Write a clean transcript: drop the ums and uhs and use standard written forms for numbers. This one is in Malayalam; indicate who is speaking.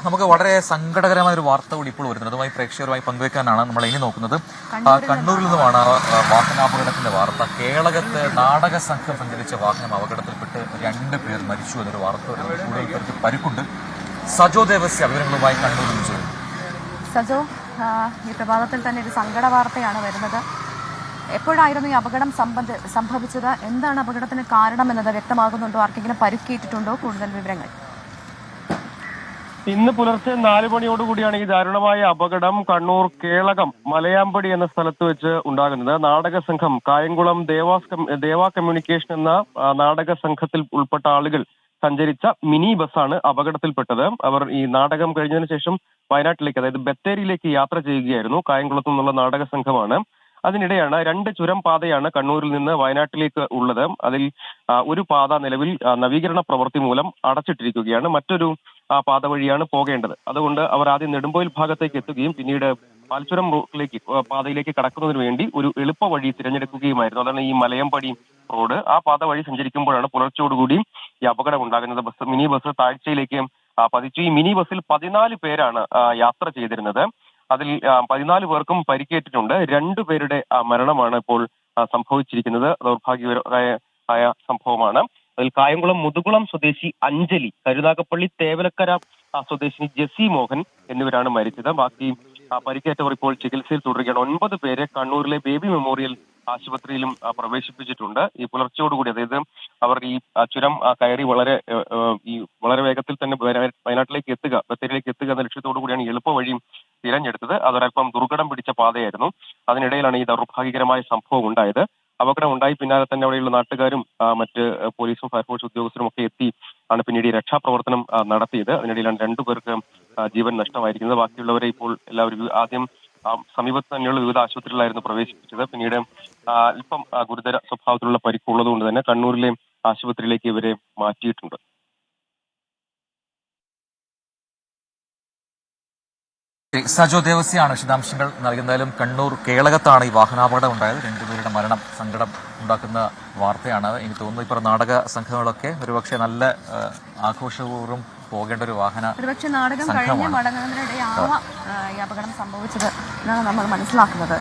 Speaker 1: നമുക്ക് വളരെ സങ്കടകരമായ ഒരു വാർത്ത കൂടി ഇപ്പോൾ വരുന്നത്. അതുമായി പ്രേക്ഷകരുമായി പങ്കുവെക്കാനാണ് നമ്മൾ ഇനി നോക്കുന്നത്. കണ്ണൂരിൽ നിന്നുമാണ് വാഹനാപകടത്തിന്റെ വാർത്ത. കേളകത്ത് നാടക സംഘം സഞ്ചരിച്ച വാഹനം അപകടത്തിൽപ്പെട്ട് 2 പേർ മരിച്ചു എന്നൊരു വാർത്ത. കൂടുതൽ പേർക്ക് പരിക്കുണ്ട്. സജോ ദേവസ്യ വിവരങ്ങളുമായി കണ്ണൂരിൽ നിന്ന് ചോദിച്ചു.
Speaker 2: സജോ, ഈ പ്രഭാതത്തിൽ തന്നെ ഒരു സങ്കട വാർത്തയാണ് വരുന്നത്. എപ്പോഴായിരുന്നു ഈ അപകടം സംഭവിച്ചത്? എന്താണ് അപകടത്തിന് കാരണമെന്നത് വ്യക്തമാകുന്നുണ്ടോ? ആർക്കെങ്കിലും പരിക്കേറ്റിട്ടുണ്ടോ? കൂടുതൽ വിവരങ്ങൾ.
Speaker 3: ഇന്ന് പുലർച്ചെ 4 മണിയോടുകൂടിയാണ് ഈ ദാരുണമായ അപകടം കണ്ണൂർ കേളകം മലയാമ്പടി എന്ന സ്ഥലത്ത് വെച്ച് ഉണ്ടാകുന്നത്. നാടക സംഘം കായംകുളം ദേവാ കമ്മ്യൂണിക്കേഷൻ എന്ന നാടക സംഘത്തിൽ ഉൾപ്പെട്ട ആളുകൾ സഞ്ചരിച്ച മിനി ബസ്സാണ് അപകടത്തിൽപ്പെട്ടത്. അവർ ഈ നാടകം കഴിഞ്ഞതിന് ശേഷം വയനാട്ടിലേക്ക്, അതായത് ബത്തേരിയിലേക്ക് യാത്ര ചെയ്യുകയായിരുന്നു. കായംകുളത്തു നിന്നുള്ള നാടക സംഘമാണ്. അതിനിടെയാണ് 2 ചുരം പാതയാണ് കണ്ണൂരിൽ നിന്ന് വയനാട്ടിലേക്ക് ഉള്ളത്. അതിൽ ഒരു പാത നിലവിൽ നവീകരണ പ്രവൃത്തി മൂലം അടച്ചിട്ടിരിക്കുകയാണ്. മറ്റൊരു പാത വഴിയാണ് പോകേണ്ടത്. അതുകൊണ്ട് അവർ ആദ്യം നെടുമ്പോയിൽ ഭാഗത്തേക്ക് എത്തുകയും പിന്നീട് പാൽച്ചുരം പാതയിലേക്ക് കടക്കുന്നതിന് വേണ്ടി ഒരു എളുപ്പ വഴി തിരഞ്ഞെടുക്കുകയുമായിരുന്നു. അതാണ് ഈ മലയമ്പടി റോഡ്. ആ പാത വഴി സഞ്ചരിക്കുമ്പോഴാണ് പുലർച്ചയോടുകൂടി ഈ അപകടം ഉണ്ടാകുന്നത്. മിനി ബസ് താഴ്ചയിലേക്ക് പതിച്ചു. ഈ മിനി ബസ്സിൽ 14 പേരാണ് യാത്ര ചെയ്തിരുന്നത്. അതിൽ 14 പേർക്കും പരിക്കേറ്റിട്ടുണ്ട്. 2 പേരുടെ മരണമാണ് ഇപ്പോൾ സംഭവിച്ചിരിക്കുന്നത്. ദൗർഭാഗ്യകരമായ സംഭവമാണ്. അതിൽ കായംകുളം മുതുകുളം സ്വദേശി അഞ്ജലി, കരുനാഗപ്പള്ളി തേവലക്കര സ്വദേശിനി ജെസി മോഹൻ എന്നിവരാണ് മരിച്ചത്. ബാക്കി പരിക്കേറ്റവർ ഇപ്പോൾ ചികിത്സയിൽ തുടരുകയാണ്. 9 പേരെ കണ്ണൂരിലെ ബേബി മെമ്മോറിയൽ ആശുപത്രിയിലും പ്രവേശിപ്പിച്ചിട്ടുണ്ട്. ഈ പുലർച്ചയോടുകൂടി, അതായത് അവർ ഈ ചുരം കയറി വളരെ വേഗത്തിൽ തന്നെ വയനാട്ടിലേക്ക് എത്തുക, ബത്തേരിയിലേക്ക് എത്തുക എന്ന ലക്ഷ്യത്തോടു കൂടിയാണ് എളുപ്പ വഴി തിരഞ്ഞെടുത്തത്. അതൊരൽപ്പം ദുർഘടം പിടിച്ച പാതയായിരുന്നു. അതിനിടയിലാണ് ഈ ദൗർഭാഗ്യകരമായ സംഭവം ഉണ്ടായത്. അപകടം ഉണ്ടായി പിന്നാലെ തന്നെ അവിടെയുള്ള നാട്ടുകാരും മറ്റ് പോലീസും ഫയർഫോഴ്സ് ഉദ്യോഗസ്ഥരും ഒക്കെ എത്തി ആണ് പിന്നീട് ഈ രക്ഷാപ്രവർത്തനം നടത്തിയത്. അതിനിടയിലാണ് 2 പേർക്ക് ജീവൻ നഷ്ടമായിരിക്കുന്നത്. ബാക്കിയുള്ളവരെ ഇപ്പോൾ എല്ലാവരും ആദ്യം സമീപത്ത് തന്നെയുള്ള വിവിധ ആശുപത്രികളിലായിരുന്നു പ്രവേശിപ്പിച്ചത്. പിന്നീട് അല്പം ഗുരുതര സ്വഭാവത്തിലുള്ള പരിക്കുള്ളത് കൊണ്ട് തന്നെ കണ്ണൂരിലെ ആശുപത്രിയിലേക്ക് ഇവരെ മാറ്റിയിട്ടുണ്ട്.
Speaker 1: സജോ ദേവസ്യാണ് വിശദാംശങ്ങൾ നൽകുന്നതിലും. കണ്ണൂർ കേളകത്താണ് ഈ വാഹനാപകടം ഉണ്ടായത്. 2 പേരുടെ മരണം സങ്കടം ഉണ്ടാക്കുന്ന വാർത്തയാണ്. എനിക്ക് തോന്നുന്നു ഇപ്പോൾ നാടക സംഘങ്ങളൊക്കെ ഒരുപക്ഷെ നല്ല ആഘോഷപൂർവ്വം പോകേണ്ട ഒരു
Speaker 2: ഒരുപക്ഷെ നാടകം കഴിഞ്ഞ് മടങ്ങുന്നതിനിടെയാവാം ഈ അപകടം സംഭവിച്ചത് എന്നാണ് നമ്മൾ മനസ്സിലാക്കുന്നത്.